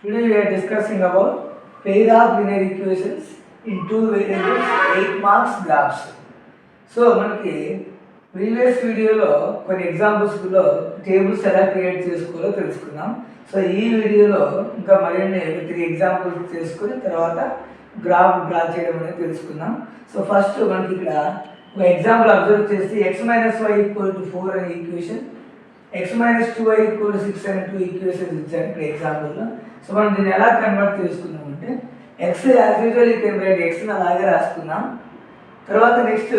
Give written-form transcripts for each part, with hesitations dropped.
Today we are discussing about pair of linear equations in two variables, 8 marks graphs. So మనకి previous వీడియోలో కొన్ని ఎగ్జాంపుల్స్లో tables ఎలా create చేసుకోవాలో తెలుసుకున్నాం. సో ఈ వీడియోలో ఇంకా మరిన్ని 3 ఎగ్జాంపుల్స్ చేసుకుని తర్వాత గ్రాఫ్ డ్రా చేయడం అనేది తెలుసుకున్నాం. సో ఫస్ట్ మనకి ఇక్కడ ఒక ఎగ్జాంపుల్ అబ్జర్వ్ చేసి x - y = 4 అనే ఈక్వేషన్, x - 2y = 6 అనే 2 ఈక్వేషన్స్ ఇచ్చారు ఇక్కడ ఎగ్జాంపుల్లో. సో మనం దీన్ని ఎలా కన్వర్ట్ చేసుకున్నామంటే x as usual you can write x ని అలాగే రాసుకున్నాం. తర్వాత నెక్స్ట్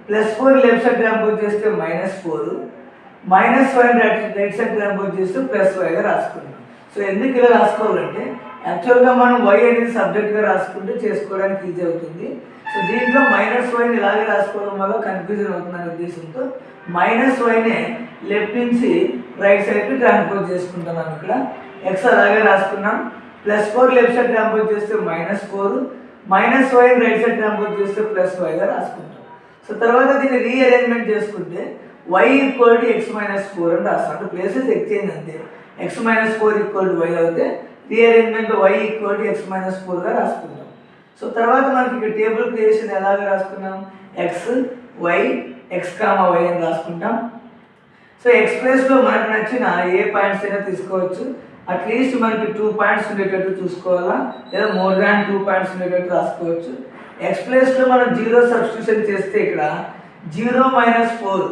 +4 లెఫ్ట్ సైడ్ ట్రాన్స్పోజ్ చేస్తే -4, -5 రైట్ సైడ్ ట్రాన్స్పోజ్ చేస్తే +5గా రాసుకున్నాం. సో ఎందుకు ఇలా రాసుకోవాలంటే యాక్చువల్గా మనం y అనేది సబ్జెక్ట్గా రాసుకుంటే చేసుకోవడానికి ఈజీ అవుతుంది. సో దీంట్లో -5ని ఇలాగే రాసుకోవడం వల్ల కన్ఫ్యూజన్ అవుతుందనే ఉద్దేశంతో -5నే లెఫ్ట్ నుంచి రైట్ సైడ్కి ట్రాన్స్పోజ్ చేసుకుంటున్నాం. ఇక్కడ x అలాగే రాసుకున్నాం. +4 లెఫ్ట్ సైడ్ ట్రాన్స్పోజ్ చేస్తే -4, -5 రైట్ సైడ్ ట్రాన్స్పోజ్ చేస్తే +5గా రాసుకుంటాం. సో తర్వాత దీన్ని రీఅరేంజ్మెంట్ చేసుకుంటే y = x - 4 అని రాస్తాం. అంటే ప్లేసెస్ ఎక్స్చేంజ్ అంతే. x - 4 = y అవుతే రీఅరేంజ్మెంట్ y = x - 4గా రాసుకుంటాం. సో తర్వాత మనకి ఇక్కడ టేబుల్ క్రియేషన్ ఎలాగ రాసుకున్నాం, x y x, y అని రాసుకుంటాం. సో ఎక్స్ ప్లేస్లో మనకు నచ్చిన ఏ పాయింట్స్ అయినా తీసుకోవచ్చు. అట్లీస్ట్ మనకి 2 పాయింట్స్ ఉండేటట్టు చూసుకోవాలా, లేదా మోర్ దాన్ 2 పాయింట్స్ ఉండేటట్టు రాసుకోవచ్చు. ఎక్స్ ప్లేస్లో మనం 0 సబ్స్టిట్యూషన్ చేస్తే ఇక్కడ 0 - 4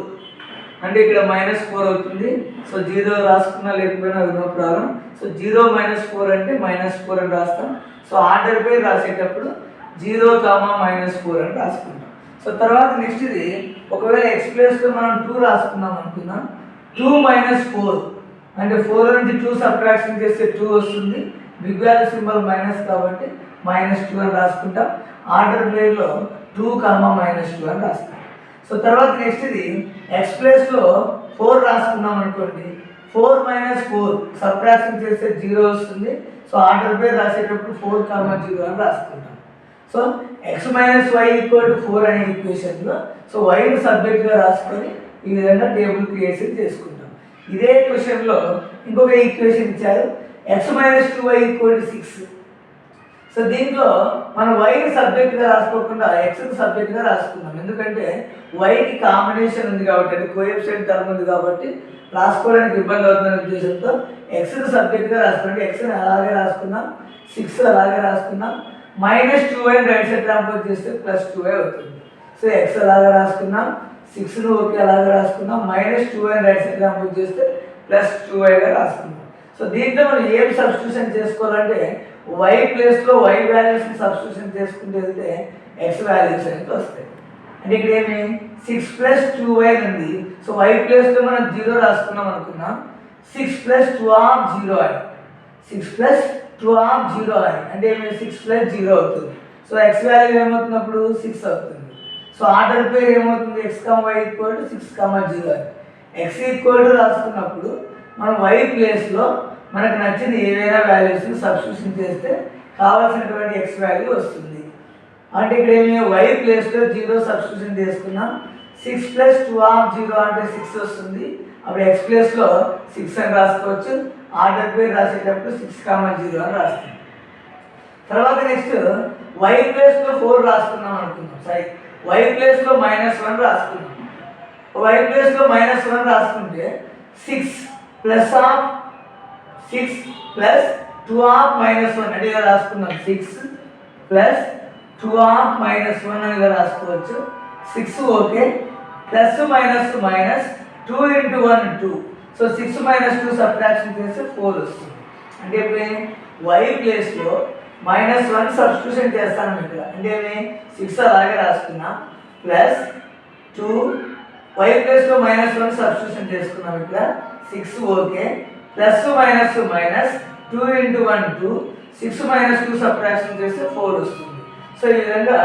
అంటే ఇక్కడ -4 అవుతుంది. సో 0 రాసుకున్నా లేకపోయినా నో ప్రాబ్లం. సో 0 - 4 అంటే -4 అని రాస్తాం. సో ఆర్డర్ పై రాసేటప్పుడు 0, -4 అని రాసుకుంటాం. సో తర్వాత నెక్స్ట్ ఇది ఒకవేళ ఎక్స్ ప్లేస్లో మనం 2 రాసుకున్నాం అనుకుందాం. 2 - 4 అంటే 4 నుంచి 2 సబ్ట్రాక్షన్ చేస్తే 2 వస్తుంది. బిగ్ వాల్యూ సింబల్ మైనస్ కాబట్టి -2 అని రాసుకుంటాం. ఆర్డర్ ప్లేలో 2, -2 అని రాస్తాం. సో తర్వాత నెక్స్ట్ ఇది ఎక్స్ ప్లేస్లో 4 రాసుకున్నాం అనుకోండి. 4 - 4 సబ్ట్రాక్షన్ చేస్తే 0 వస్తుంది. సో ఆర్డర్ ప్లే రాసేటప్పుడు 4, 0 అని రాసుకుంటాం. సో x - y = 4 అనే ఈక్వేషన్లో సో వైని సబ్జెక్ట్గా రాసుకొని ఈ విధంగా టేబుల్ క్రియేషన్ చేసుకుంటాం. ఇదే క్వశ్చన్లో ఇంకొక ఈక్వేషన్ ఇచ్చారు, x - 2y = 6. సో దీంట్లో మనం వైని సబ్జెక్ట్గా రాసుకోకుండా ఎక్స్ని సబ్జెక్ట్గా రాసుకున్నాం. ఎందుకంటే వైకి కాంబినేషన్ ఉంది కాబట్టి, అంటే కోఎఫిషియంట్ టర్మ్ ఉంది కాబట్టి రాసుకోవడానికి ఇబ్బంది అవుతున్న ఉద్దేశంతో ఎక్స్ని సబ్జెక్ట్గా రాసుకుంటే ఎక్స్ని అలాగే రాసుకున్నాం. 6 అలాగే రాసుకున్నాం. -2y రైట్ సైడ్ ట్రాన్స్పోజ్ చేస్తే +2y అవుతుంది. సో ఎక్స్ అలాగే రాసుకున్నాం. 6ను ఓకే అలాగే రాసుకున్నాం. -2y రైట్ సైడ్ ట్రాన్స్పోజ్ చేస్తే +2yగా రాసుకున్నాం. సో దీంట్లో మనం ఏం సబ్స్టిట్యూషన్ చేసుకోవాలంటే y ప్లేస్లో y వాల్యూస్ని సబ్స్టిట్యూషన్ చేసుకుంటే వెళ్తే x వాల్యూస్ అనేది వస్తాయి. అంటే ఇక్కడ ఏమి 6 + 2y ఉంది. సో y ప్లేస్లో మనం 0 రాసుకున్నాం అనుకున్నాం. 6 + 2 6 + 2 అంటే ఏమి 6 + 0 అవుతుంది. సో x వాల్యూ ఏమవుతున్నప్పుడు 6 అవుతుంది. సో ఆర్డర్ పేరు ఏమవుతుంది, x, y = 6, 0 అని. x ఈక్వల్ రాసుకున్నప్పుడు మనం y ప్లేస్లో మనకు నచ్చిన ఏవైనా వాల్యూస్ని సబ్స్టిట్యూషన్ చేస్తే కావాల్సినటువంటి x వాల్యూ వస్తుంది. అంటే ఇక్కడ ఏమి y ప్లేస్లో 0 సబ్స్టిట్యూషన్ చేసుకున్నాం. 6 + 2 అంటే 6 వస్తుంది. అప్పుడు x ప్లేస్లో 6 అని రాసుకోవచ్చు. ఆర్డర్ పేరు రాసేటప్పుడు 6, 0 అని రాస్తాం. తర్వాత నెక్స్ట్ y ప్లేస్లో 4 రాసుకున్నాం అనుకున్నాం. సరే, y ప్లేస్లో -1 రాసుకున్నాం. y ప్లేస్లో -1 రాసుకుంటే 6 + 2 -1 అంటే ఇలా రాసుకున్నాం. 6 + 2 -1 అని ఇలా రాసుకోవచ్చు. 6 okay, plus minus -2 × 1 2. So 6 - 2 subtraction చేస్తే 4 వస్తుంది. అంటే ఇప్పుడు y ప్లేస్లో -1 సబ్స్టిట్యూషన్ చేస్తాను ఇక్కడ. అంటే 6 అలాగే రాసుకున్నాం. +2 y ప్లేస్లో -1 సబ్స్టిట్యూషన్ చేసుకున్నాం ఇక్కడ. 6 ఓకే, ప్లస్ మైనస్ -2 × 1 2. 6 - 2 సబ్ట్రాక్షన్ చేస్తే 4 వస్తుంది. సో ఈ విధంగా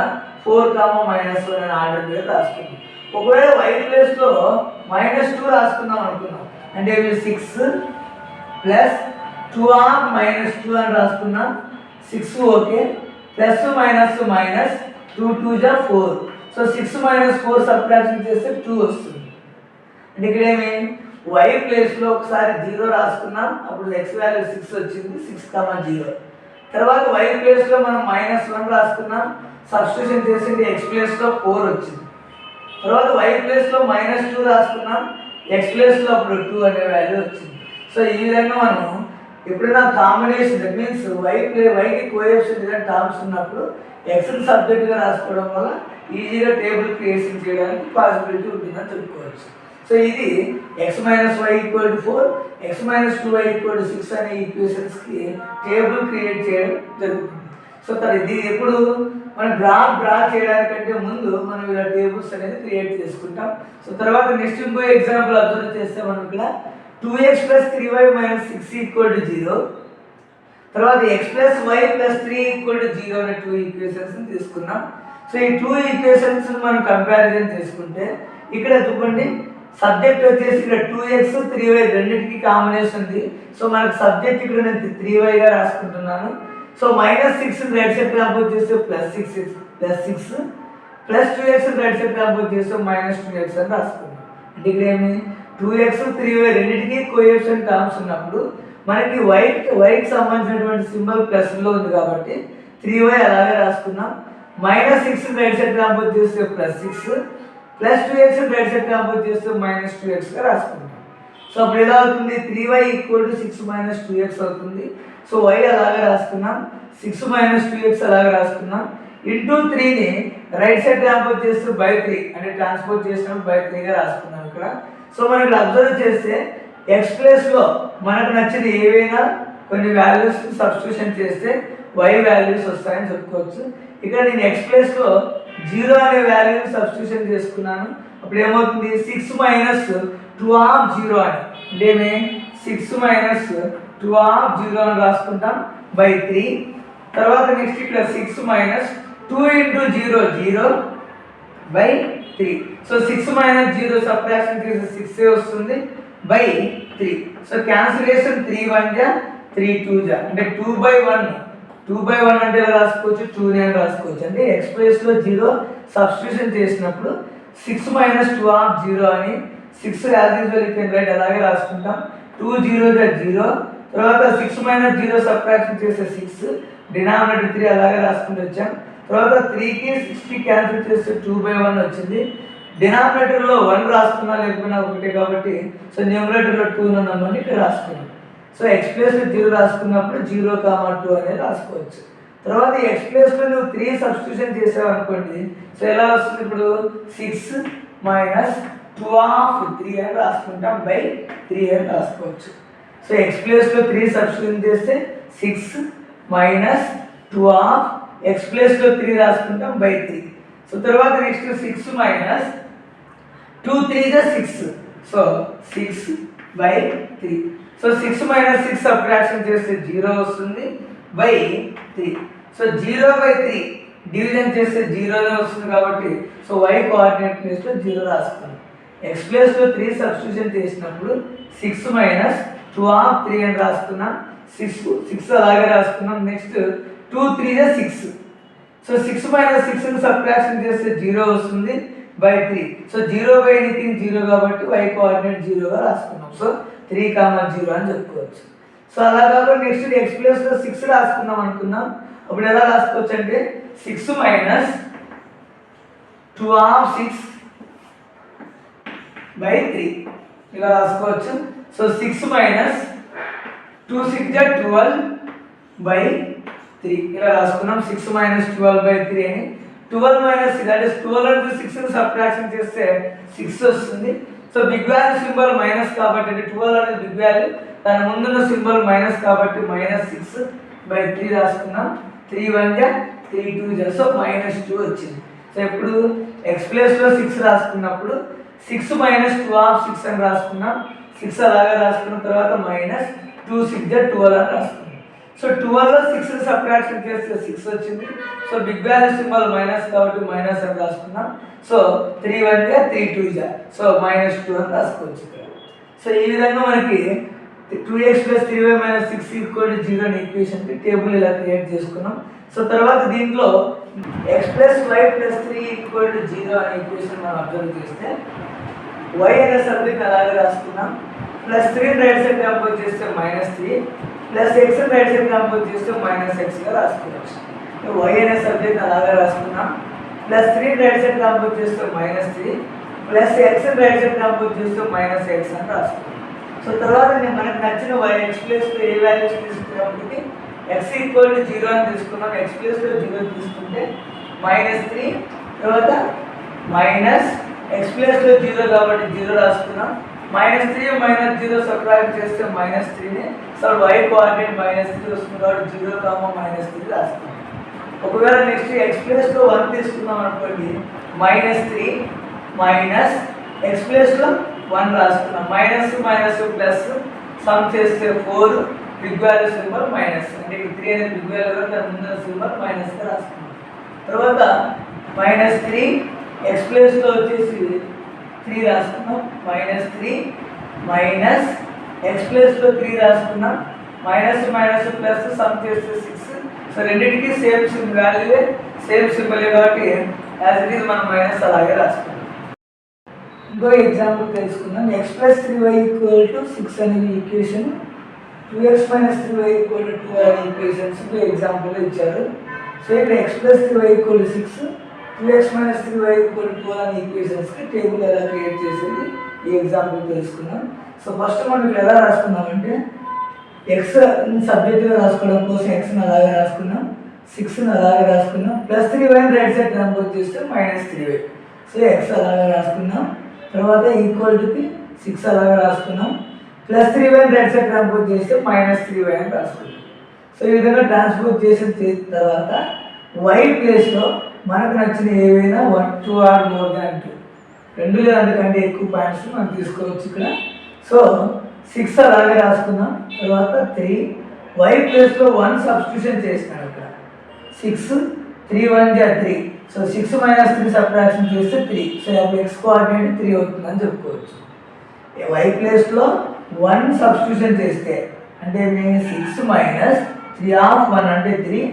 4, -1 అని ఆర్డర్ మీద రాసుకుంటాం. ఒకవేళ y ప్లేస్లో -2 రాసుకుందాం అనుకున్నాం. అంటే 6 + 2 -2 అని రాసుకున్నాం. 6 okay, plus minus 2 2 = 4. So 6 - 4 subtraction చేస్తే 2 వస్తుంది. అంటే ఇక్కడ వై ప్లేస్లో ఒకసారి 0 రాసుకున్నాం, అప్పుడు ఎక్స్ వాల్యూ 6 వచ్చింది, 6,0. తర్వాత వై ప్లేస్లో మనం -1 రాసుకున్నాం, సబ్స్టిట్యూషన్ చేసింది ఎక్స్ ప్లేస్లో 4 వచ్చింది. తర్వాత వై ప్లేస్లో -2 రాసుకున్నాం, ఎక్స్ ప్లేస్లో అప్పుడు 2 అనే వాల్యూ వచ్చింది. సో ఈ విధంగా మనం ఎప్పుడైనా కాంబినేషన్ దట్ మీన్స్ వైకి కోఎఫిషియంట్ టర్మ్స్ ఉన్నప్పుడు ఎక్స్ని సబ్జెక్ట్గా రాసుకోవడం వల్ల ఈజీగా టేబుల్ క్రియేషన్ చేయడానికి పాసిబిలిటీ ఉంటుందని చెప్పుకోవచ్చు. సో ఇది x - y = 4, x - 2y = 6 అనే ఈక్వేషన్స్కి టేబుల్ క్రియేట్ చేయడం జరుగుతుంది. సో ఇది ఎప్పుడు మనం గ్రాఫ్ డ్రా చేయడానికంటే ముందు మనం ఇలా టేబుల్స్ అనేది క్రియేట్ చేసుకుంటాం. సో తర్వాత నెక్స్ట్ ఇంకో ఎగ్జాంపుల్ అబ్జర్వ్ చేస్తే మనం ఇక్కడ 2x + 3y - 6 = 0, తర్వాత x + y + 3 = 0 అనే 2 ఈక్వేషన్స్ తీసుకున్నాం. సో ఈ 2 ఈక్వేషన్స్ మనం కంపారిజన్ చేసుకుంటే ఇక్కడ చూడండి, సబ్జెక్ట్ వచ్చేసి ఇక్కడ 2x 3y రెండింటికి కాంబినేషన్ ఉంది. సో మనకు సబ్జెక్ట్ ఇక్కడ నేను 3y గా రాసుకుంటున్నాను. సో -6 రైట్ సైడ్ కంపోజ్ చేస్తే +6 plus 2x right side compose చేస్తే -2x అని రాసుకున్నాం. అంటే ఇక్కడ ఏమి 2x 3y రెండింటికి కోఎఫిషియంట్ టర్మ్స్ ఉన్నప్పుడు మనకి వైకి సంబంధించినటువంటి సింబల్ ప్లస్లో ఉంది కాబట్టి 3y అలాగే రాసుకున్నాం. -6 రైట్ సైడ్ కంపోజ్ చేస్తే +6 plus 2x right side compose చేస్తే -2x గా రాసుకుంటాం. సో అప్పుడు ఎలా అవుతుంది, 3y = 6 - 2x అవుతుంది. సో y అలాగే రాసుకున్నాం, 6 - 2x అలాగే రాసుకున్నాం. ఇంటూ 3ని రైట్ సైడ్ ట్రాన్స్పోజ్ చేస్తే /3 అంటే ట్రాన్స్పోజ్ చేసినప్పుడు /3 గా రాసుకున్నాం ఇక్కడ. సో మనం ఇక్కడ అబ్జర్వ్ చేస్తే x ప్లేస్లో మనకు నచ్చిన ఏవైనా కొన్ని వాల్యూస్ సబ్స్టిట్యూషన్ చేస్తే y వాల్యూస్ వస్తాయని చెప్పుకోవచ్చు. ఇక్కడ నేను x ప్లేస్లో 0 అనే వాల్యూని సబ్స్టిట్యూషన్ చేసుకున్నాను. అప్పుడు ఏమవుతుంది, 6 - 2 ఆఫ్ 0 అని అంటే 6 - 2 ఆఫ్ 0 అని రాసుకుంటాం /3. తర్వాత నెక్స్ట్ ఇక్కడ 6 - 2 × 0 0 /3. సో 6 - 0 సబ్ట్రాక్షన్ చేస్తే 6 వస్తుంది /3. సో క్యాన్సిలేషన్ 3 1 జా 3 2 జా అంటే 2/1 2/1 అంటే ఎలా రాసుకోవచ్చు, 2 అని రాసుకోవచ్చు. అంటే ఎక్స్ ప్లేస్లో 0 సబ్స్టిట్యూషన్ చేసినప్పుడు 6 - 2 ఆఫ్ 0 అని 6 as usual you can write అలాగే రాసుకుంటాం. 2 0 0. తర్వాత 6 - 0 సబ్ట్రాక్షన్ చేస్తే 6, డినామినేటర్ 3 అలాగే రాసుకుంటూ వచ్చాం. తర్వాత 3కి 6కి క్యాన్సిల్ చేస్తే 2/1 వచ్చింది. డినామినేటర్లో 1 రాసుకున్నా లేకపోయినా ఒకటే కాబట్టి సో న్యూమరేటర్లో 2 నెంబర్ని ఇక్కడ రాసుకున్నాం. సో ఎక్స్ ప్లేస్లో 0 రాసుకున్నప్పుడు 0, 2 అనేది రాసుకోవచ్చు. తర్వాత ఎక్స్ ప్లేస్లో నువ్వు 3 సబ్స్టిట్యూషన్ చేసావు అనుకోండి, సో ఎలా వస్తుంది, ఇప్పుడు 6 - 2 ఆఫ్ 3 అని రాసుకుంటాం /3 అని రాసుకోవచ్చు. సో ఎక్స్ ప్లేస్లో 3 సబ్స్టిట్యూషన్ చేస్తే 6 - 2 ఆఫ్ ఎక్స్ ప్లేస్లో 3 రాసుకుంటాం /3. సో తర్వాత నెక్స్ట్ 6 - 2 3 6. సో 6/3. సో 6 - 6 సబ్ట్రాక్షన్ చేస్తే 0 వస్తుంది /3. సో 0/3 డివిజన్ చేస్తే 0 వస్తుంది కాబట్టి సో y కోఆర్డినేట్ ప్లేస్లో 0 రాసుకున్నాం. ఎక్స్ ప్లేస్లో 3 సబ్స్టిట్యూషన్ చేసినప్పుడు 6 - 2 ఆఫ్ 3 అని రాసుకున్నాం. 6 అలాగే రాసుకున్నాం. నెక్స్ట్ 2 3 6. సో 6 - 6ని సబ్ట్రాక్షన్ చేస్తే 0 వస్తుంది /3. సో 0/anything 0 కాబట్టి y కోఆర్డినేట్ 0గా రాసుకున్నాం. సో 3, 0 అని చెప్పుకోవచ్చు. సో అలా కాకుండా నెక్స్ట్ ఎక్స్ ప్లేస్లో 6 రాసుకున్నాం అనుకున్నాం. అప్పుడు ఎలా రాసుకోవచ్చు అంటే 6 - 2 ఆఫ్ 6 /3 ఇలా రాసుకోవచ్చు. సో 6 - 2 6 జా 12 /3 ఇలా రాసుకున్నాం. 6 - 12 /3 అని 12 - అంటే 12 నుంచి 6ని సబ్ట్రాక్షన్ చేస్తే 6 వస్తుంది. So big value symbol minus కాబట్టి అంటే 12 అనేది బిగ్ వాల్యూ, దాని ముందున్న సింబల్ మైనస్ కాబట్టి -6/3 రాసుకున్నాం. 3 1 జా 3 2 జా సో -2 వచ్చింది. సో ఇప్పుడు ఎక్స్ ప్లేస్లో 6 రాసుకున్నప్పుడు 6 - 2 ఆఫ్ 6 అని రాసుకున్నాం. 6 అలాగే రాసుకున్న తర్వాత -2 6 జా 12 అని రాసుకున్నాం. సో 12లో 6ని సబ్ట్రాక్షన్ చేస్తే 6 వచ్చింది. So big value symbol minus కాబట్టి మైనస్ అని రాసుకున్నాం. సో 3 1 జా 3 2 జా సో -2 అని రాసుకోవచ్చు. సో ఈ విధంగా మనకి 2x + 3y - 6 = 0 అనే ఈక్వేషన్కి టేబుల్ ఇలా క్రియేట్ చేసుకున్నాం. సో తర్వాత దీంట్లో x + y + 3 = 0 అనే ఈక్వేషన్ మనం అబ్జర్వ్ చేస్తే వై అనే సబ్జెక్ట్ అలాగే రాసుకున్నాం. +3 రైట్ సైడ్ కంపోజ్ చేస్తే -3 +x రైట్ సైడ్ కంపోజ్ చేస్తే -xగా రాసుకోవచ్చు. వై అనే సబ్జెక్ట్ అలాగే రాసుకున్నాం. +3 రైట్ సైడ్ కంపోజ్ చేస్తే -3 +x రైట్ సైడ్ కంపోజ్ చేస్తే -x అని రాసుకున్నాం. సో తర్వాత మనకు నచ్చిన x ప్లేస్లో ఏ వాల్యూస్ తీసుకున్నప్పటికీ x = 0 అని తీసుకున్నాం. x ప్లేస్లో 0 తీసుకుంటే -3 తర్వాత x ప్లేస్లో 0 కాబట్టి 0 రాసుకున్నాం. -3 -0 సబ్ట్రాక్ట్ చేస్తే -3ని సో y కోఆర్డినేట్ -3 వస్తుంది కాబట్టి 0, -3 రాసుకున్నాం. ఒకవేళ నెక్స్ట్ x ప్లేస్లో 1 తీసుకున్నాం అనుకోండి -3 x ప్లేస్లో 1 రాసుకున్నాం. మైనస్ ప్లస్ సమ్ చేస్తే 4 బిగ్ వాల్యూ సింబల్ మైనస్ అంటే 3 అనేది బిగ్ వాల్యూ కాబట్టి దాని ముందు సింబల్ మైనస్గా రాసుకున్నాం. తర్వాత -3 x ప్లేస్లో వచ్చేసి 3 రాసుకున్నాం. -3 x ప్లేస్లో 3 రాసుకున్నాం. మైనస్ ప్లస్ సమ్ చేస్తే 6. సో రెండింటికి సేమ్ వాల్యూవే సేమ్ సింబలే కాబట్టి యాజ్ ఇట్ ఈజ్ మనం మైనస్ అలాగే రాసుకున్నాం. ఇంకో ఎగ్జాంపుల్ తెలుసుకుందాం. x + 3y = 6 అనేది ఈక్వేషన్, 2x - 3y = 2 అనే ఈక్వేషన్స్ ఎగ్జాంపుల్ ఇచ్చారు. సో ఇక్కడ x + 3y = 6 2x - 3y = 2 అనే ఈక్వేషన్స్కి టేబుల్ ఎలా క్రియేట్ చేసేది ఈ ఎగ్జాంపుల్ తెలుసుకున్నాం. సో ఫస్ట్ మనం ఇక్కడ ఎలా రాసుకున్నామంటే x సబ్జెక్ట్గా రాసుకోవడం కోసం xని అలాగే రాసుకున్నాం, 6ని అలాగే రాసుకున్నాం. +3y రైట్ సైడ్ కంపోజ్ చేస్తే -3y. సో x అలాగే రాసుకున్నాం. తర్వాత ఈక్వల్కి 6 అలాగే రాసుకున్నాం. +3y రైట్ సైడ్ ట్రాన్స్పోజ్ చేస్తే -3y అని రాసుకున్నాం. సో ఈ విధంగా ట్రాన్స్పోజ్ చేసిన తర్వాత y ప్లేస్లో మనకు నచ్చిన ఏవైనా 1, 2 ఆర్ మోర్ దాన్ 2 2 లేదా అంతకంటే ఎక్కువ పాయింట్స్ మనం తీసుకోవచ్చు ఇక్కడ. సో 6 అలాగే రాసుకున్నాం. తర్వాత 3 y ప్లేస్లో 1 సబ్స్టిట్యూషన్ చేసినాం ఇక్కడ 6 3 1 3. సో 6 - 3 సబ్ట్రాక్షన్ చేస్తే 3. సో అప్పుడు x కోఆర్డినేట్ 3 అవుతుందని చెప్పుకోవచ్చు. y ప్లేస్లో 1 సబ్స్టిట్యూషన్ చేస్తే అంటే 6 - 3 ఆఫ్ 1 అంటే 3.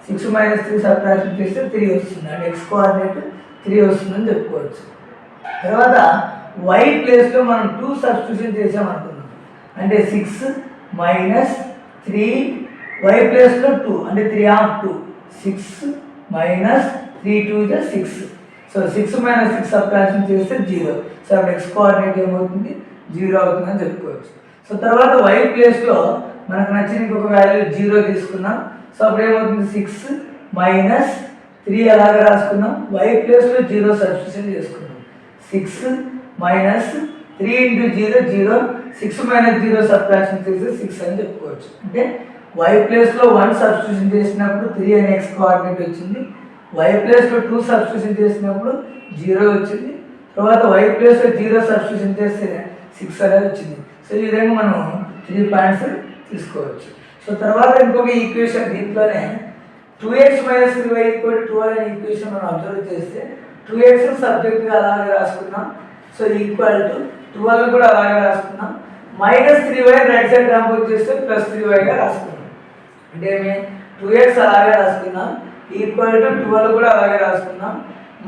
6 - 3 సబ్ట్రాక్షన్ చేస్తే 3 వస్తుంది అంటే x కోఆర్డినేట్ 3 వస్తుందని చెప్పుకోవచ్చు. తర్వాత y ప్లేస్లో మనం 2 సబ్స్టిట్యూషన్ చేసామనుకున్నాం అంటే 6 - 3 y ప్లేస్లో 2 అంటే 3 ఆఫ్ 2 6 - 3 2 = 6. సో 6 - 6 సబ్ట్రాక్షన్ చేస్తే 0. సో అప్పుడు x కోఆర్డినేట్ ఏమవుతుంది 0 అవుతుందని చెప్పుకోవచ్చు. సో తర్వాత y ప్లేస్లో మనకు నచ్చిన ఇంకొక వాల్యూ 0 తీసుకున్నాం. సో అప్పుడు ఏమవుతుంది 6 - 3 అలాగే రాసుకున్నాం. y ప్లేస్లో 0 సబ్స్టిట్యూషన్ చేసుకున్నాం. 6 - 3 × 0 0. 6 - 0 సబ్ట్రాక్షన్ చేస్తే 6 అని చెప్పుకోవచ్చు. అంటే y ప్లేస్లో 1 సబ్స్టిట్యూషన్ చేసినప్పుడు 3 అనే x కోఆర్డినేట్ వచ్చింది. y ప్లేస్లో 2 సబ్స్టిట్యూషన్ చేసినప్పుడు 0 వచ్చింది. తర్వాత y ప్లేస్లో 0 సబ్స్టిట్యూషన్ చేస్తే 6 అనేది వచ్చింది. సో ఈ విధంగా మనం 3 పాయింట్స్ తీసుకోవచ్చు. సో తర్వాత ఇంకొక ఈక్వేషన్ దీంట్లోనే 2x - 3y = 12 అనే ఈక్వేషన్ మనం అబ్జర్వ్ చేస్తే 2x సబ్జెక్ట్గా అలాగే రాసుకున్నాం. సో ఈక్వల్ టు 12 కూడా అలాగే రాసుకున్నాం. -3y రైట్ సైడ్ ట్రాన్స్పోజ్ చేస్తే +3yగా రాసుకున్నాం. అంటే 2x అలాగే రాసుకున్నాం ఈక్వల్ టు 12 కూడా అలాగే రాసుకున్నాం.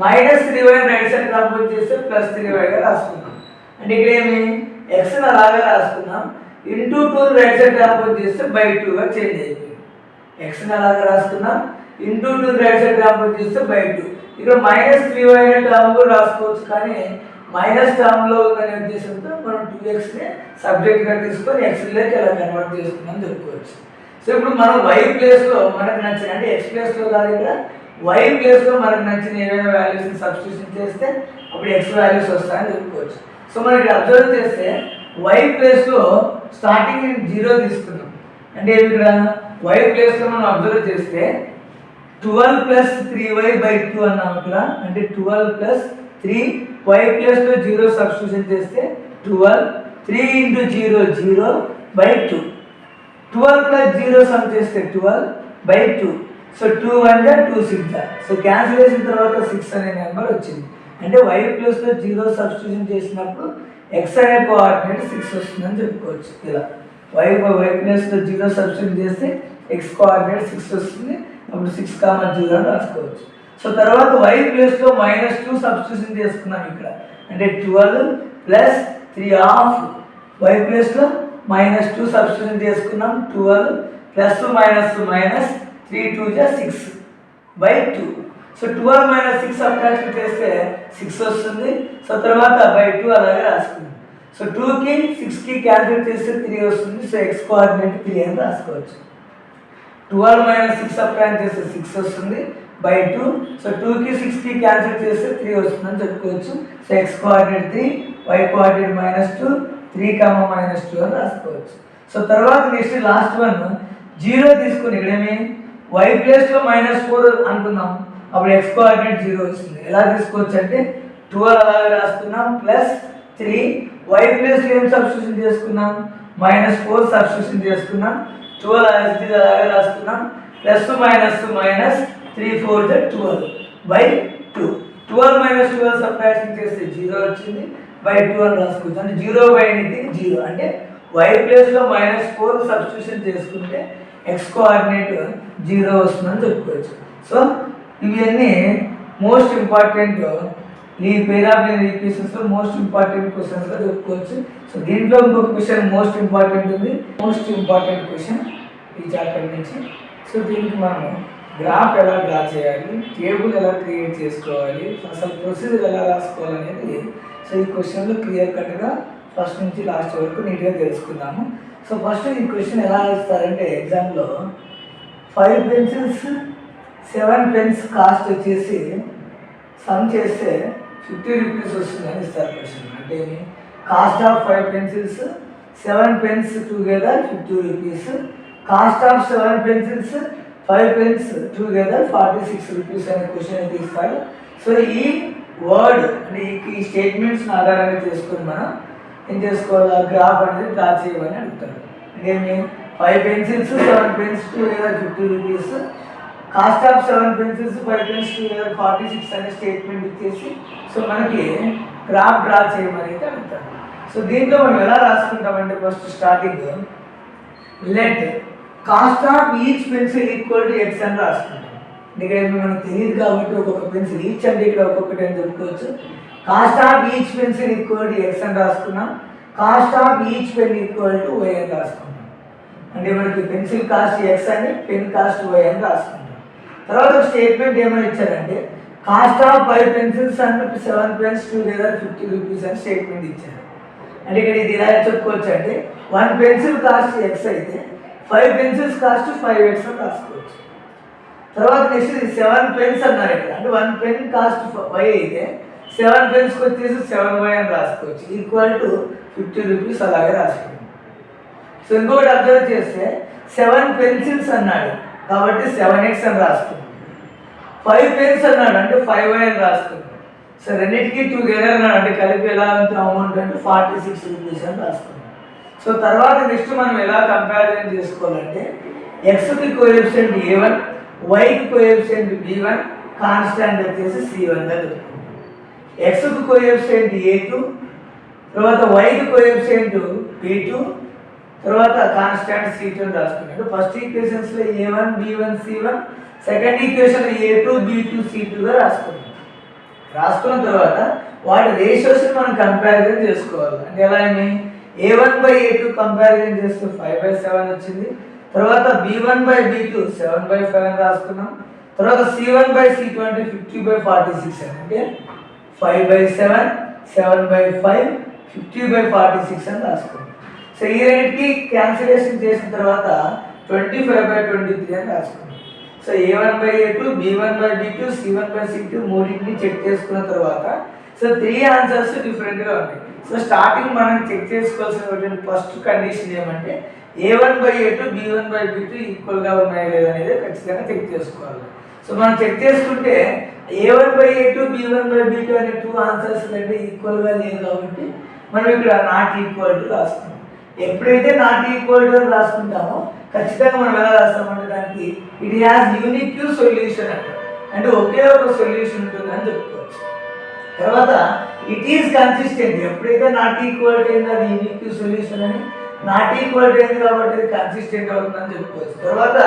-3y రైట్ సైడ్ ట్రాన్స్పోజ్ చేస్తే +3yగా రాసుకున్నాం. అంటే ఇక్కడ xని అలాగే రాసుకున్నాం. ఇంటూ 2 రైట్ సైడ్ ట్రాన్స్పోజ్ చేస్తే /2గా చేంజ్ అయిపోయింది. xని అలాగే రాసుకున్నాం. ఇంటూ 2 రైట్ సైడ్ ట్రాన్స్పోజ్ చేస్తే /2. ఇక్కడ -3y అనే టర్మ్ కూడా రాసుకోవచ్చు కానీ మైనస్ టర్మ్లో ఉందనే ఉద్దేశంతో మనం 2xని సబ్జెక్ట్గా తీసుకొని xలోకి ఎలా కన్వర్ట్ చేసుకున్నాం చెప్పుకోవచ్చు. సో ఇప్పుడు మనం y ప్లేస్లో మనకు నచ్చిన అంటే x ప్లేస్లో కాదు ఇక్కడ y ప్లేస్లో మనకు నచ్చిన ఏమైనా వాల్యూస్ని సబ్స్టిట్యూషన్ చేస్తే అప్పుడు x వాల్యూస్ వస్తాయని చెప్పుకోవచ్చు. సో మనం ఇక్కడ అబ్జర్వ్ చేస్తే y ప్లేస్లో స్టార్టింగ్ 0 తీసుకున్నాం. అంటే ఇక్కడ y ప్లేస్లో మనం అబ్జర్వ్ చేస్తే 12 + 3y/2 అన్నాం ఇక్కడ. అంటే 12 + 3 y ప్లేస్లో 0 సబ్స్టిట్యూషన్ చేస్తే 12 3 × 0 0/2. 12 + 0 సమ్ చేస్తే 12/2. సో 2 1 2 6. సో క్యాన్సిలేషన్ తర్వాత 6 అనే నెంబర్ వచ్చింది. అంటే y ప్లేస్లో 0 సబ్స్టిట్యూషన్ చేసినప్పుడు x అనే కోఆర్డినేట్ 6 వస్తుందని చెప్పుకోవచ్చు. ఇలా y ప్లేస్లో 0 సబ్స్టిట్యూషన్ చేస్తే x కోఆర్డినేట్ 6 వస్తుంది. అప్పుడు 6, 0 అని రాసుకోవచ్చు. సో తర్వాత y ప్లేస్లో -2 సబ్స్టిట్యూషన్ చేసుకున్నాం ఇక్కడ. అంటే 12 ప్లస్ 3 ఆఫ్ y ప్లేస్లో -2 సబ్స్టిట్యూషన్ చేసుకున్నాం 12 ప్లస్ మైనస్ 3 2 6/2. సో 12 - 6 సబ్ట్రాక్షన్ చేస్తే 6 వస్తుంది. సో తర్వాత /2 అలాగే రాసుకుందాం. సో 2కి 6కి క్యాన్సిల్ చేస్తే 3 వస్తుంది. సో x కోఆర్డినేట్ 3 అని రాసుకోవచ్చు. 12 - 6 సబ్ట్రాక్ట్ చేస్తే 6 వస్తుంది /2. సో 2కి 6కి క్యాన్సిల్ చేస్తే 3 వస్తుందని చెప్పుకోవచ్చు. So x coordinate 3, y coordinate -2, 3, -2 అని రాసుకోవచ్చు. సో తర్వాత నెక్స్ట్ లాస్ట్ వన్ 0 తీసుకుని ఇక్కడేమి y ప్లేస్లో -4 అనుకుందాం. అప్పుడు x కోఆర్డినేట్ 0 వస్తుంది. ఎలా తీసుకోవచ్చు అంటే 12 అలాగే రాసుకున్నాం ప్లస్ 3 y ప్లేస్లో ఏం సబ్స్టిట్యూషన్ చేసుకున్నాం -4 సబ్స్టిట్యూషన్ చేసుకున్నాం 12 అలాగే రాసుకున్నాం ప్లస్ మైనస్ 3 4 12/2. 12 - 12 సబ్ట్రాక్షన్ చేస్తే 0 వచ్చింది /2 అని రాసుకోవచ్చు. అంటే 0/0 అంటే y ప్లేస్లో -4 సబ్స్టిట్యూషన్ చేసుకుంటే x కోఆర్డినేట్ 0 వస్తుందని చెప్పుకోవచ్చు. సో ఇవన్నీ మోస్ట్ ఇంపార్టెంట్ ఈ పెయిర్ ఆఫ్ లీనియర్ ఈక్వేషన్స్లో మోస్ట్ ఇంపార్టెంట్ క్వశ్చన్స్గా చెప్పుకోవచ్చు. సో దీంట్లో ఇంకొక క్వశ్చన్ మోస్ట్ ఇంపార్టెంట్ ఉంది. మోస్ట్ ఇంపార్టెంట్ క్వశ్చన్ ఈ చాప్టర్ నుంచి. సో దీనికి మనం గ్రాఫ్ ఎలా డ్రా చేయాలి, టేబుల్ ఎలా క్రియేట్ చేసుకోవాలి, అసలు ప్రొసీజర్ ఎలా రాసుకోవాలనేది సో ఈ క్వశ్చన్లో క్లియర్ కట్గా ఫస్ట్ నుంచి లాస్ట్ వరకు నీట్గా తెలుసుకుందాము. సో ఫస్ట్ ఈ క్వశ్చన్ ఎలా ఇస్తారంటే ఎగ్జామ్లో 5 పెన్సిల్స్ 7 పెన్స్ కాస్ట్ వచ్చేసి సమ్ చేస్తే 50 రూపీస్ వస్తుందని ఇస్తారు క్వశ్చన్. అంటే cost of 5 pencils 7 pens together 50 rupees, cost of 7 pencils 5 pens together 46 rupees అనే క్వశ్చన్ అయితే ఇస్తారు. సో ఈ వర్డ్ అంటే ఈ స్టేట్మెంట్స్ని ఆధారంగా చేసుకొని మనం ఏం చేసుకోవాలి, గ్రాఫ్ అనేది డ్రా చేయమని అడుగుతారు. అంటే 5 pencils 7 pens together 50 rupees, cost of 7 pencils 5 pens together 46 అనే స్టేట్మెంట్ ఇచ్చేసి సో మనకి గ్రాఫ్ డ్రా చేయమని అయితే అడుగుతారు. సో దీంట్లో మనం ఎలా రాసుకుంటామంటే first starting let cost of each pencil equal to x అని రాసుకుంటాం. ఇక్కడ మనకు తెలియదు కాబట్టి ఒక్కొక్క పెన్సిల్ ఈచ్ అంటే ఇక్కడ ఒక్కొక్కటి అని చెప్పుకోవచ్చు. Cost of each pencil equal to x అని రాసుకున్నాం, cost of each pen equal to y అని రాసుకుంటాం. అంటే మనకి పెన్సిల్ కాస్ట్ x అని పెన్ కాస్ట్ y అని రాసుకుంటాం. తర్వాత స్టేట్మెంట్ ఏమైనా ఇచ్చారంటే cost of 5 pencils and 7 pens together 50 rupees అని స్టేట్మెంట్ ఇచ్చారు. అంటే ఇక్కడ ఇది ఇలా చెప్పుకోవచ్చు అంటే 1 పెన్సిల్ కాస్ట్ x అయితే 5 పెన్సిల్స్ కాస్ట్ 5x అని రాసుకోవచ్చు. తర్వాత నెక్స్ట్ 7 పెన్స్ అన్నారు ఇక్కడ. అంటే 1 పెన్ కాస్ట్ y అయితే 7 పెన్స్కి వచ్చేసి 7y అని రాసుకోవచ్చు ఈక్వల్ టు 50 రూపీస్ అలాగే రాసుకోవచ్చు. సో ఇంకొకటి అబ్జర్వ్ చేస్తే 7 పెన్సిల్స్ అన్నాడు కాబట్టి 7x అని రాసుకున్నాం. 5 పెన్స్ అన్నాడు అంటే 5y అని రాసుకున్నాం. సో రెండింటికి టుగెదర్ అన్నాడు అంటే కలిపి ఎలా అమౌంట్ అంటే 46 రూపీస్ అని రాసుకున్నాం. సో తర్వాత నెక్స్ట్ మనం ఎలా కంపారిజన్ చేసుకోవాలంటే ఎక్స్కి కోఎఫిషియంట్ a1, వైకి కోఎఫిషియంట్ b1, కాన్స్టాంట్ వచ్చేసి c1గా చెప్పుకుంటాం. ఎక్స్కి కోఎఫిషియంట్ a2, తర్వాత వైకి కోఎఫిషియంట్ b2, తర్వాత కాన్స్టాంట్ c2 అని రాసుకున్నాడు. ఫస్ట్ ఈక్వేషన్స్లో a1 b1 c1, second equation a2 b2 c2గా రాసుకున్నాం. రాసుకున్న తర్వాత వాటి రేషియోస్ని మనం కంపారిజన్ చేసుకోవాలి. అంటే ఎలా అని a1/a2 కంపారిజన్ చేస్తే 5/7 వచ్చింది. తర్వాత b1/b2 7/5 అని రాసుకున్నాం. తర్వాత c1/c2 అంటే 50/46 అంటే 5/7 7/5 50/46 అని రాసుకున్నాం. సో ఈ రెండింటికి క్యాన్సిలేషన్ చేసిన తర్వాత 25/23 అని రాసుకున్నాం. సో a1/a2 b1/b2 c1/c2 మూడింటిని చెక్ చేసుకున్న తర్వాత సో 3 ఆన్సర్స్ డిఫరెంట్గా ఉంటాయి. సో స్టార్టింగ్ మనం చెక్ చేసుకోవాల్సిన ఫస్ట్ కండిషన్ ఏమంటే a1/a2 b1/b2 ఈక్వల్గా ఉన్నాయా లేదనేది ఖచ్చితంగా చెక్ చేసుకోవాలి. సో మనం చెక్ చేసుకుంటే a1/a2 b1/b2 అనే 2 ఆన్సర్స్ అంటే ఈక్వల్గా లేవు కాబట్టి మనం ఇక్కడ నాట్ ఈక్వల్ టు రాసుకున్నాం. ఎప్పుడైతే నాట్ ఈక్వల్ టు అని రాసుకుంటామో ఖచ్చితంగా మనం ఎలా రాస్తామంటే దానికి ఇట్ హ్యాస్ యూనిక్ సొల్యూషన్ అంటే ఒకే ఒక సొల్యూషన్ ఉంటుందని చెప్పుకోవచ్చు. తర్వాత ఇట్ ఈస్ కన్సిస్టెంట్ ఎప్పుడైతే నాట్ ఈక్వల్ అయిందో అది యూనిక్ సొల్యూషన్ అని, నాట్ ఈక్వల్ అయింది కాబట్టి అది కన్సిస్టెంట్ అవుతుందని చెప్పుకోవచ్చు. తర్వాత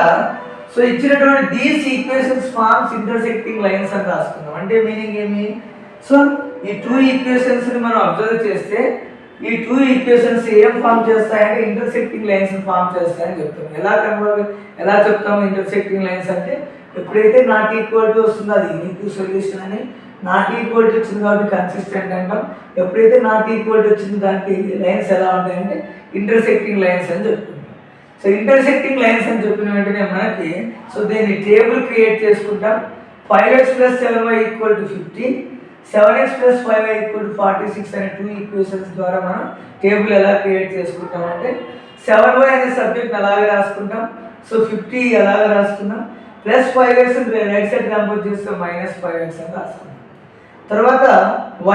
సో ఇచ్చినటువంటి these equations forms intersecting lines అని రాసుకున్నాం. అంటే మీనింగ్ ఏమి, సో ఈ 2 ఈక్వేషన్స్ని మనం అబ్జర్వ్ చేస్తే ఈ 2 ఈక్వేషన్స్ ఏం ఫామ్ చేస్తాయంటే ఇంటర్సెక్టింగ్ లైన్స్ ఫామ్ చేస్తాయని చెప్తాం. ఎలా చెప్తాము ఇంటర్సెక్టింగ్ లైన్స్ అంటే ఎప్పుడైతే నాట్ ఈక్వల్ టు వస్తుందో అది యూనిక్ సొల్యూషన్ అని, నాట్ ఈక్వల్ టు వచ్చింది కాబట్టి కన్సిస్టెంట్ అంటాం. ఎప్పుడైతే నాట్ ఈక్వల్ టు వచ్చింది దానికి లైన్స్ ఎలా ఉంటాయంటే ఇంటర్సెక్టింగ్ లైన్స్ అని చెప్తున్నాం. సో ఇంటర్సెక్టింగ్ లైన్స్ అని చెప్పిన వెంటనే మనకి దీన్ని టేబుల్ క్రియేట్ చేసుకుంటాం. 5x + 7y = 50, 7x + 5y = 46 అనే 2 ఈక్వేషన్స్ ద్వారా మనం టేబుల్ ఎలా క్రియేట్ చేసుకుంటామంటే 7y అనే సబ్జెక్ట్ అలాగే రాసుకుంటాం. 50 అలాగే రాసుకున్నాం, plus 5x right side compose చేస్తే -5x అని రాసుకున్నాం. తర్వాత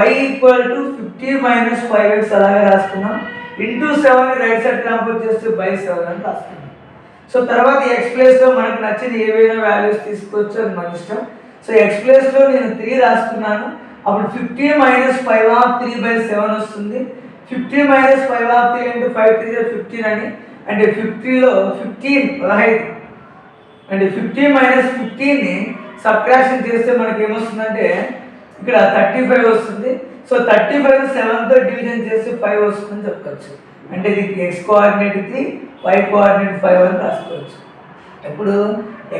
y = 50 - 5x అలాగే రాసుకున్నాం. ఇంటూ 7 రైట్ సైడ్ కంపోజ్ చేస్తే /7 అని రాసుకున్నాం. తర్వాత x ప్లేస్లో మనకు నచ్చిన ఏవైనా వాల్యూస్ తీసుకోవచ్చు, అది మన ఇష్టం. x ప్లేస్లో నేను 3 రాసుకున్నాను. అప్పుడు 50 - 5/3/7 వస్తుంది. 50 - 5/3 అంటే 5 3 15 అని, అంటే 50లో 15 15 అంటే 50 - 15ని సబ్ట్రాక్షన్ చేస్తే మనకి ఏమొస్తుందంటే ఇక్కడ 35 వస్తుంది. 35 7తో డివిజన్ చేస్తే 5 వస్తుందని చెప్పచ్చు. అంటే దీనికి x కోఆర్డినేట్ 3, y కోఆర్డినేట్ 5 అని రాసుకోవచ్చు. ఇప్పుడు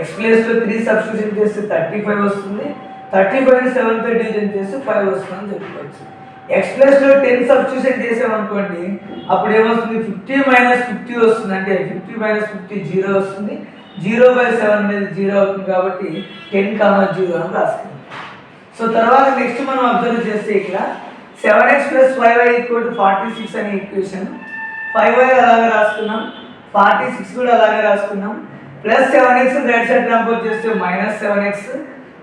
x ప్లేస్లో 3 సబ్స్టిట్యూషన్ చేస్తే 35 వస్తుంది. 35ని 7తో డివిజన్ చేస్తే 5 వస్తుందని చెప్పుకోవచ్చు. x ప్లేస్లో 10 సబ్స్టిట్యూషన్ చేసామనుకోండి, అప్పుడు ఏమొస్తుంది 50 - 50 వస్తుంది. అంటే 50 - 50 0 వస్తుంది. 0/7 అనేది 0 అవుతుంది కాబట్టి 10, 0 అని రాసుకుంటాం. తర్వాత నెక్స్ట్ మనం అబ్జర్వ్ చేస్తే ఇక్కడ 7x + 5y = 46 అనే ఈక్వేషన్, 5y అలాగే రాసుకున్నాం, 46 కూడా అలాగే రాసుకున్నాం, plus 7x right side compose చేస్తే -7x.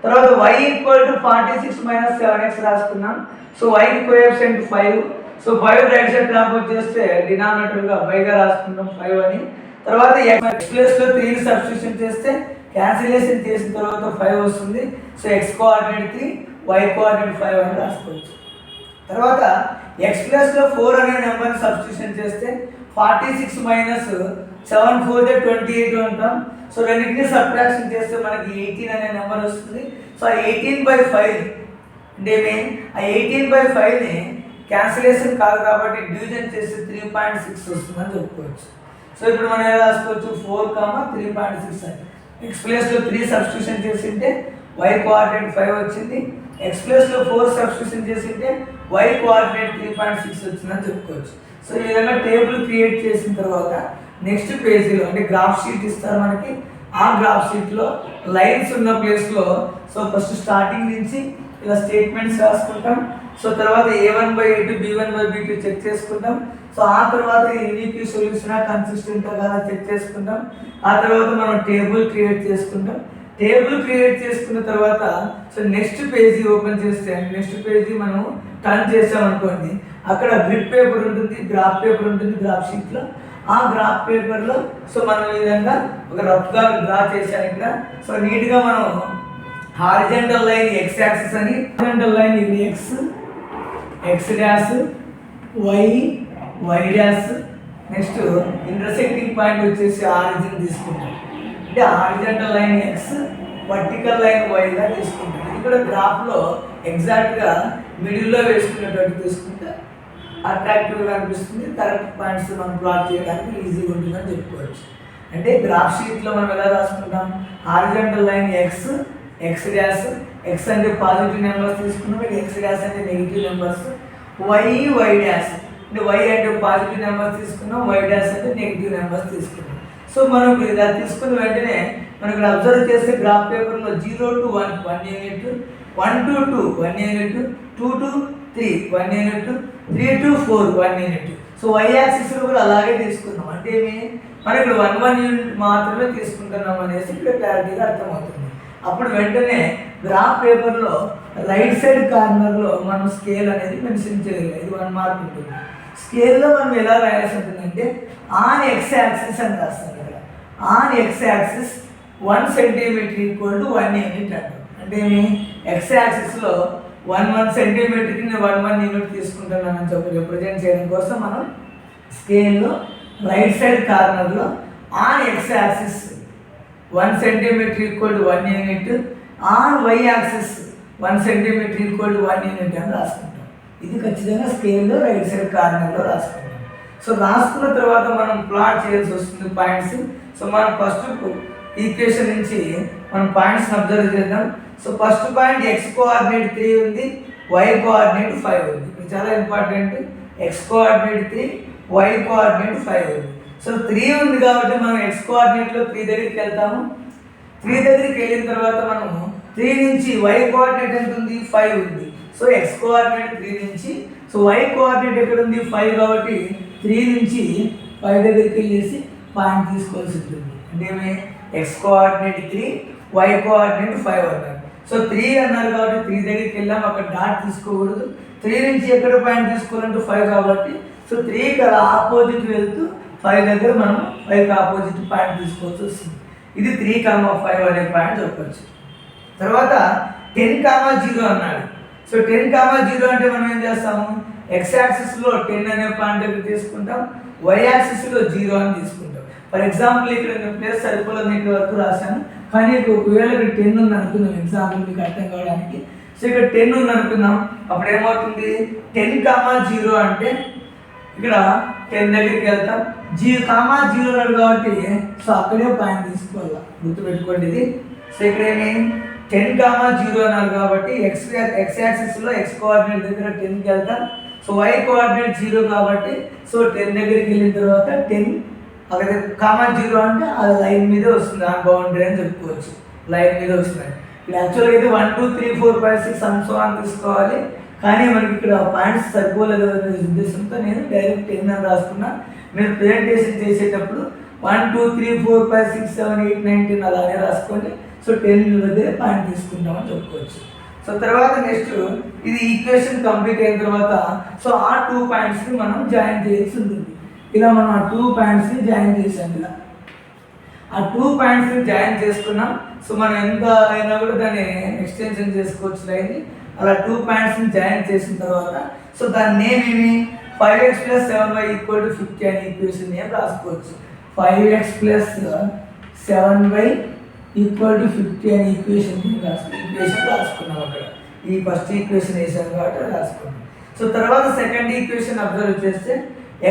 తర్వాత y = 46 - 7x రాసుకున్నాం. y కి కోఎఫిషియంట్ 5. 5 రైట్ సైడ్ కంపోజ్ చేస్తే డినామినేటర్గా byగా రాసుకున్నాం 5 అని. తర్వాత x ప్లేస్లో 3 సబ్స్టిట్యూషన్ చేస్తే క్యాన్సిలేషన్ చేసిన తర్వాత 5 వస్తుంది. x కోఆర్డినేట్ 3, y కోఆర్డినేట్ 5 అని రాసుకోవచ్చు. తర్వాత x ప్లస్లో 4 అనే నెంబర్ని సబ్స్టిట్యూషన్ చేస్తే 46 - 7 4 28 ఉంటాం. రెండింటిని సబ్ట్రాక్షన్ చేస్తే మనకి 18 అనే నెంబర్ వస్తుంది. 18/5 అంటే ఆ 18/5ని క్యాన్సిలేషన్ కాదు కాబట్టి డివిజన్ చేస్తే 3.6 వస్తుందని చెప్పుకోవచ్చు. ఇప్పుడు మనం ఎలా రాసుకోవచ్చు 4, 3.6 అని. x ప్లేస్లో 3 సబ్స్టిట్యూషన్ చేసింటే y కోఆర్డినేట్ 5 వచ్చింది. x ప్లేస్లో 4 సబ్స్టిట్యూషన్ చేసింటే y కోఆర్డినేట్ 3.6 వచ్చిందని చెప్పుకోవచ్చు. ఈ విధంగా టేబుల్ క్రియేట్ చేసిన తర్వాత నెక్స్ట్ పేజీలో అంటే గ్రాఫ్ షీట్ ఇస్తారు మనకి. ఆ గ్రాఫ్ షీట్లో లైన్స్ ఉన్న ప్లేస్లో ఫస్ట్ స్టార్టింగ్ నుంచి ఇలా స్టేట్మెంట్స్ రాసుకుంటాం. తర్వాత a1/a2 b1/b2 చెక్ చేసుకుంటాం. ఆ తర్వాత యూనిక్ సొల్యూషనా కన్సిస్టెంటా కదా చెక్ చేసుకుంటాం. ఆ తర్వాత మనం టేబుల్ క్రియేట్ చేసుకుంటాం. టేబుల్ క్రియేట్ చేసుకున్న తర్వాత నెక్స్ట్ పేజీ ఓపెన్ చేస్తే నెక్స్ట్ పేజీ మనం టర్న్ చేసామనుకోండి, అక్కడ గ్రిడ్ పేపర్ ఉంటుంది, గ్రాఫ్ పేపర్ ఉంటుంది గ్రాఫ్ షీట్లో. ఆ గ్రాఫ్ పేపర్లో మనం ఈ విధంగా ఒక రఫ్గా డ్రా చేశాను ఇక్కడ. నీట్గా మనం హారిజంటల్ లైన్ x యాక్సిస్ అని, హారిజంటల్ లైన్ ఇది x dash, y dash, next intersecting point వచ్చేసి ఆరిజిన్ తీసుకుంటాం. అంటే horizontal line x, vertical line yగా తీసుకుంటాం. ఇది కూడా గ్రాఫ్లో ఎగ్జాక్ట్గా మిడిల్లో వేసుకునేటట్టు తీసుకుంటే అట్రాక్టివ్గా అనిపిస్తుంది. కరెక్ట్ పాయింట్స్ మనం ప్లాట్ చేయడానికి ఈజీగా ఉంటుందని చెప్పుకోవచ్చు. అంటే గ్రాఫ్ షీట్లో మనం ఎలా రాసుకుంటాం, horizontal line x dash, x అంటే పాజిటివ్ నెంబర్స్ తీసుకున్నాం, x డాష్ అంటే నెగిటివ్ నెంబర్స్, y డాష్ అంటే y అంటే పాజిటివ్ నెంబర్స్ తీసుకున్నాం, y డాష్ అంటే నెగిటివ్ నెంబర్స్ తీసుకున్నాం. మనం ఇలా తీసుకున్న వెంటనే మనం ఇక్కడ అబ్జర్వ్ చేస్తే గ్రాఫ్ పేపర్లో 0 to 1 1 unit, 1 to 2 1 unit, 2 to 3 1 unit, 3 to 4 1 unit. y axis కూడా అలాగే తీసుకున్నాం. అంటే మనం ఇక్కడ 1 యూనిట్ మాత్రమే తీసుకుంటున్నాం అనేసి ఇక్కడ క్లారిటీగా అర్థమవుతుంది. అప్పుడు వెంటనే గ్రాఫ్ పేపర్లో రైట్ సైడ్ కార్నర్లో మనం స్కేల్ అనేది మెన్షన్ చేయాలి. ఇది 1 మార్క్ ఉంటుంది. స్కేల్లో మనం ఎలా రాయాల్సి ఉంటుందంటే ఆన్ x యాక్సిస్ అని రాస్తాం. ఇక్కడ on x axis 1 centimetre = 1 unit అంటాం. అంటే x యాక్సిస్లో 1 సెంటీమీటర్కి నేను 1 యూనిట్ తీసుకుంటున్నానని చెప్పి రిప్రజెంట్ చేయడం కోసం మనం స్కేల్లో రైట్ సైడ్ కార్నర్లో on x axis 1 centimetre = 1 unit, on y axis 1 centimetre = 1 unit అని రాసుకుంటాం. ఇది ఖచ్చితంగా స్కేల్లో రైట్ సైడ్ కార్నర్లో రాసుకుంటాం. సో రాసుకున్న తర్వాత మనం ప్లాట్ చేయాల్సి వస్తుంది పాయింట్స్. సో మనం ఫస్ట్ ఈక్వేషన్ నుంచి మనం పాయింట్స్ అబ్జర్వ్ చేద్దాం. So first point x coordinate 3 ఉంది, y కోఆర్డినేట్ 5 ఉంది. ఇది చాలా important. x coordinate 3, y coordinate 5 ఉంది. సో 3 ఉంది కాబట్టి మనం x కోఆర్డినేట్లో 3 దగ్గరికి వెళ్తాము. 3 దగ్గరికి వెళ్ళిన తర్వాత మనము 3 నుంచి y కోఆర్డినేట్ ఎంత ఉంది, 5 ఉంది. సో x కోఆర్డినేట్ 3 నుంచి, సో y కోఆర్డినేట్ ఎక్కడ ఉంది, 5 కాబట్టి 3 నుంచి 5 దగ్గరికి వెళ్ళేసి పాయింట్ తీసుకోవాల్సి ఉంటుంది. అంటే x కోఆర్డినేట్ 3, y కోఆర్డినేట్ 5 అన్నారు. సో 3 అన్నారు కాబట్టి 3 దగ్గరికి వెళ్ళాం, అక్కడ డాట్ తీసుకోకూడదు. 3 నుంచి ఎక్కడ పాయింట్ తీసుకోవాలంటే 5 కాబట్టి, సో 3కి అలా ఆపోజిట్ వెళ్తూ 5 దగ్గర మనం 5కి ఆపోజిట్ పాయింట్ తీసుకోవాల్సి వస్తుంది. ఇది 3,5 అనే పాయింట్ చెప్పచ్చు. తర్వాత 10,0 అన్నాడు. సో 10,0 అంటే మనం ఏం చేస్తాము, x యాక్సిస్లో 10 అనే పాయింట్ దగ్గర తీసుకుంటాం, y యాక్సిస్లో 0 అని తీసుకుంటాం. ఫర్ ఎగ్జాంపుల్ ఇక్కడ నేను ప్లేస్ సరిపోలేదు ఇక్కడ వరకు రాశాను, కానీ ఒకవేళ ఇక్కడ 10 ఉంది అనుకుందాం, ఎగ్జాంపుల్ మీకు అర్థం కావడానికి. సో ఇక్కడ 10 ఉంది అనుకుందాం, అప్పుడు ఏమవుతుంది, 10,0 అంటే ఇక్కడ 10 దగ్గరికి వెళ్తాం, 0 అన్నాడు కాబట్టి సో అక్కడే పాయింట్ తీసుకోవాలి, గుర్తుపెట్టుకోండి ఇది. సో ఇక్కడ ఏమి 10,0 అన్నారు కాబట్టి x యాక్సిస్లో x కోఆర్డినేట్ దగ్గర 10కి వెళ్తాం. సో y కోఆర్డినేట్ 0 కాబట్టి సో 10 దగ్గరికి వెళ్ళిన తర్వాత 10 అక్కడ 0 అంటే అది లైన్ మీద వస్తుంది, ఆ బౌండరీ అని చెప్పుకోవచ్చు, లైన్ మీద వస్తుంది. ఇక్కడ యాక్చువల్గా అయితే 1 2 3 4 5 6 అని తీసుకోవాలి, కానీ మనకి ఇక్కడ పాయింట్స్ సరిపోలేదు అనే ఉద్దేశంతో నేను డైరెక్ట్ 10 అని రాసుకున్నా. మీరు ప్రెజెంటేషన్ చేసేటప్పుడు 1 2 3 4 5 6 7 8 9 10 అలానే రాసుకోండి. సో 10 దగ్గర పాయింట్ తీసుకుంటామని చెప్పుకోవచ్చు. సో తర్వాత నెక్స్ట్ ఇది ఈక్వేషన్ కంప్లీట్ అయిన తర్వాత సో ఆ 2 పాయింట్స్ని మనం జాయిన్ చేయాల్సి ఉంటుంది. ఇలా మనం ఆ 2 పాయింట్స్ని జాయిన్ చేసాం. ఇలా ఆ 2 పాయింట్స్ని జాయిన్ చేసుకున్నాం. సో మనం ఎంత అయినా కూడా దాన్ని ఎక్స్టెన్షన్ చేసుకోవచ్చు లైన్. అలా 2 పాయింట్స్ని జాయిన్ చేసిన తర్వాత సో దాని నేమ్ ఏమి 5x + 7y = 50 అనే ఈక్వేషన్ నేమ్ రాసుకోవచ్చు. 5x + 7y = 50 అనే ఈక్వేషన్ రాసుకున్నాం. అక్కడ ఈ ఫస్ట్ ఈక్వేషన్ వేసాం కాబట్టి రాసుకున్నాం. సో తర్వాత సెకండ్ ఈక్వేషన్ అబ్జర్వ్ చేస్తే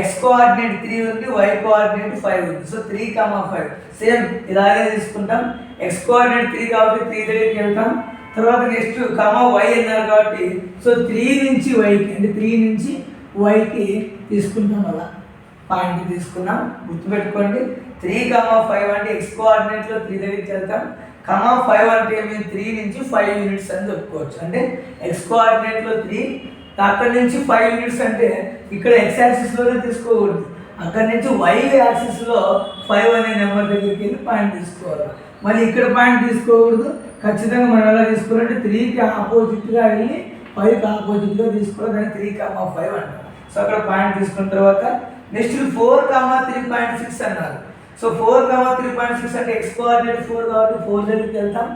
x కోఆర్డినేట్ 3 ఉంది, y కోఆర్డినేట్ 5 ఉంది. సో 3,5 సేమ్ ఇలాగే తీసుకుంటాం. x కోఆర్డినేట్ 3 కాబట్టి 3 దగ్గరికి వెళ్తాం. తర్వాత నెక్స్ట్ y అన్నారు కాబట్టి సో 3 నుంచి yకి, అంటే 3 నుంచి yకి తీసుకుంటాం. అలా పాయింట్ తీసుకున్నాం, గుర్తుపెట్టుకోండి. 3,5 అంటే x కోఆర్డినేట్లో 3 దగ్గరికి వెళ్తాం. 5 అంటే ఏమి 3 నుంచి 5 యూనిట్స్ అని చెప్పుకోవచ్చు. అంటే x కోఆర్డినేట్లో 3, అక్కడి నుంచి 5 యూనిట్స్ అంటే ఇక్కడ x యాక్సిస్లోనే తీసుకోకూడదు, అక్కడి నుంచి y యాక్సిస్లో 5 అనే నెంబర్ దగ్గరికి వెళ్ళి పాయింట్ తీసుకోవాలి. మళ్ళీ ఇక్కడ పాయింట్ తీసుకోకూడదు, ఖచ్చితంగా మనం ఎలా తీసుకోవాలంటే 3కి ఆపోజిట్గా వెళ్ళి 5కి ఆపోజిట్గా తీసుకోవాలి, దాన్ని 3,5 అంటారు. సో అక్కడ పాయింట్ తీసుకున్న తర్వాత నెక్స్ట్ 4,3.6 అన్నారు. సో 4,3.6 అంటే x కోఆర్డినేట్ 4 కాబట్టి 4 దగ్గరికి వెళ్తాం.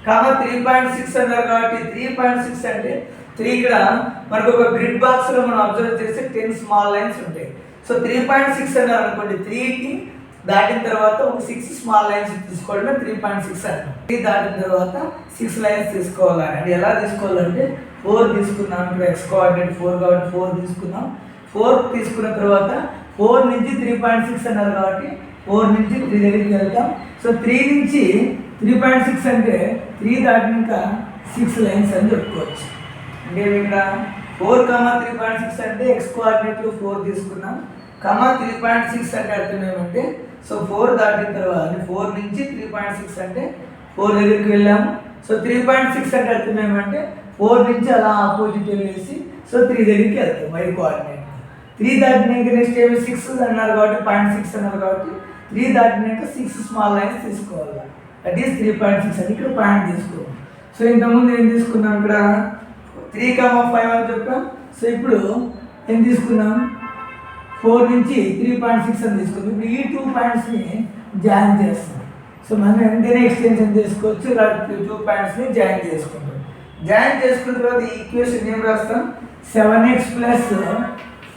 3.6 అన్నారు కాబట్టి 3.6 అంటే 3 ఇక్కడ మనకు ఒక గ్రిడ్ బాక్స్లో మనం అబ్జర్వ్ చేస్తే 10 స్మాల్ లైన్స్ ఉంటాయి. సో 3.6 అన్నారు అనుకోండి, 3కి దాటిన తర్వాత ఒక 6 స్మాల్ లైన్స్ తీసుకోవడమే 3.6 అంటాం. 3 దాటిన తర్వాత 6 లైన్స్ తీసుకోవాలి. అంటే ఎలా తీసుకోవాలంటే 4 తీసుకున్నాం, ఇక్కడ x కోఆర్డినేట్ 4 కాబట్టి 4 తీసుకున్నాం. 4 తీసుకున్న తర్వాత 4 నుంచి 3.6 అన్నారు కాబట్టి 4 నుంచి 3 దగ్గరికి వెళ్తాం. సో 3 నుంచి 3.6 అంటే 3 దాటినాక 6 లైన్స్ అని చెప్పుకోవచ్చు. అంటే ఇక్కడ 4,3.6 అంటే x కోఆర్డినేట్లో 4 తీసుకున్నాం. 3.6 అంటే అర్థం ఏమంటే సో 4 దాటిన తర్వాత 4 నుంచి 3.6 అంటే 4 దగ్గరికి వెళ్ళాము. సో 3.6 అంటే అర్థం ఏమంటే 4 నుంచి అలా ఆపోజిట్ వెళ్ళేసి సో 3 దగ్గరికి వెళ్తాం y కోఆర్డినేట్. 3 దాటినాక నెక్స్ట్ ఏమి 6 అన్నారు కాబట్టి 0.6 అన్నారు కాబట్టి 3 దాటినాక 6 స్మాల్ లైన్స్ తీసుకోవాలి. దట్ ఈస్ 3.6 అని ఇక్కడ పాయింట్ తీసుకోవాలి. సో ఇంతకుముందు ఏం తీసుకున్నాం, ఇక్కడ 3,5 అని చెప్పాం. సో ఇప్పుడు ఏం తీసుకున్నాం, 4 నుంచి 3.6 అని తీసుకున్నాం. ఇప్పుడు ఈ 2 పాయింట్స్ని జాయిన్ చేస్తాం. సో మనం వెంటనే ఎక్స్టెన్షన్ చేసుకోవచ్చు, ఇలా 2 పాయింట్స్ని జాయిన్ చేసుకుంటాం. జాయిన్ చేసుకున్న తర్వాత ఈ ఈక్వేషన్ ఏం రాస్తాం, 7x +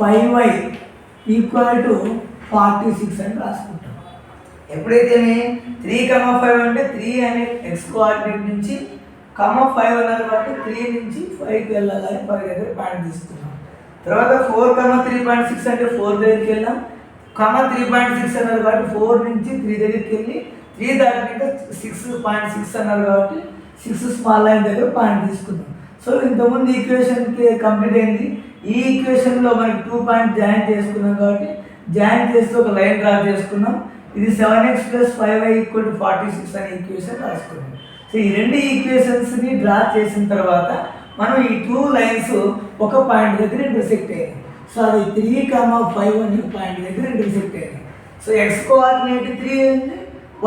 5y = 46 అని రాసుకుంటాం. ఎప్పుడైతే 3,5 అంటే 3 అనే x కోఆర్డినేట్ నుంచి 5 అన్నారు కాబట్టి 3 నుంచి 5కి వెళ్ళాలని 5 దగ్గర పాయింట్ తీసుకున్నాం. తర్వాత 4,3.6 అంటే 4 దగ్గరికి వెళ్ళాం, 3.6 అన్నారు కాబట్టి 4 నుంచి 3 దగ్గరికి వెళ్ళి 3 దాటినాక 6.6 అన్నారు కాబట్టి 6 స్మాల్ లైన్ దగ్గర పాయింట్ తీసుకుందాం. సో ఇంతకుముందు ఈక్వేషన్కి కంప్లీట్ అయింది. ఈ ఈక్వేషన్లో మనకి 2 పాయింట్ జాయిన్ చేసుకున్నాం కాబట్టి జాయిన్ చేస్తూ ఒక లైన్ డ్రా చేసుకున్నాం. ఇది 7x + 5y = 46 అనే ఈక్వేషన్ రాసుకున్నాం. సో ఈ రెండు ఈక్వేషన్స్ని డ్రా చేసిన తర్వాత మనం ఈ 2 లైన్స్ ఒక పాయింట్ దగ్గర ఇంటర్సెక్ట్ అయ్యాయి. సో అది 3,5 అనే పాయింట్ దగ్గర ఇంటర్సెక్ట్ అయ్యాయి. సో x కోఆర్డినేట్ 3 ఉంది,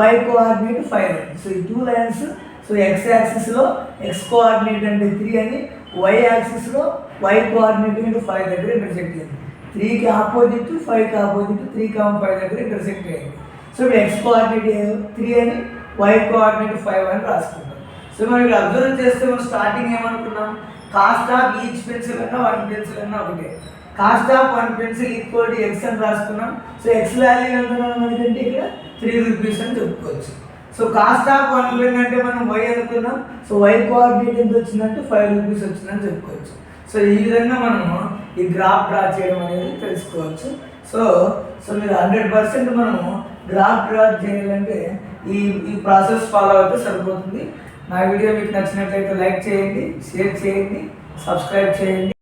y కోఆర్డినేట్ 5 ఉంది. సో ఈ 2 lines so x యాక్సిస్లో x coordinate అంటే 3 అని, y యాక్సిస్లో y కోఆర్డినేట్ అంటే 5 దగ్గర ఇంటర్సెక్ట్ అయ్యింది. 3కి ఆపోజిట్ 5కి ఆపోజిట్ 3,5 దగ్గర ఇంటర్సెక్ట్ అయ్యింది. సో ఇప్పుడు x కోఆర్డినేట్ 3 అని, y కోఆర్డినేట్ 5 అని రాసుకుంటాం. సో మనం ఇక్కడ అబ్జర్వ్ చేస్తే మనం స్టార్టింగ్ ఏమనుకున్నాం, కాస్ట్ ఆఫ్ ఈచ్ పెన్సిల్ అన్నా 1 పెన్సిల్ అన్నా ఒకటే. Cost of 1 pencil equal x అని రాసుకున్నాం. సో x వాల్యూ ఎంత మనకంటే ఇక్కడ 3 రూపీస్ అని చెప్పుకోవచ్చు. సో కాస్ట్ ఆఫ్ 1 పెన్ అంటే మనం y అనుకున్నాం. సో y కోఆర్డినేట్ ఎంత వచ్చిందంటే 5 రూపీస్ వచ్చిందని చెప్పుకోవచ్చు. సో ఈ విధంగా మనము ఈ గ్రాఫ్ డ్రా చేయడం అనేది తెలుసుకోవచ్చు. సో మీరు 100% మనము గ్రాఫ్ డ్రా చేయాలంటే ఈ ప్రాసెస్ ఫాలో అయితే సరిపోతుంది. నా వీడియో మీకు నచ్చినట్లయితే లైక్ చేయండి, షేర్ చేయండి, సబ్స్క్రైబ్ చేయండి.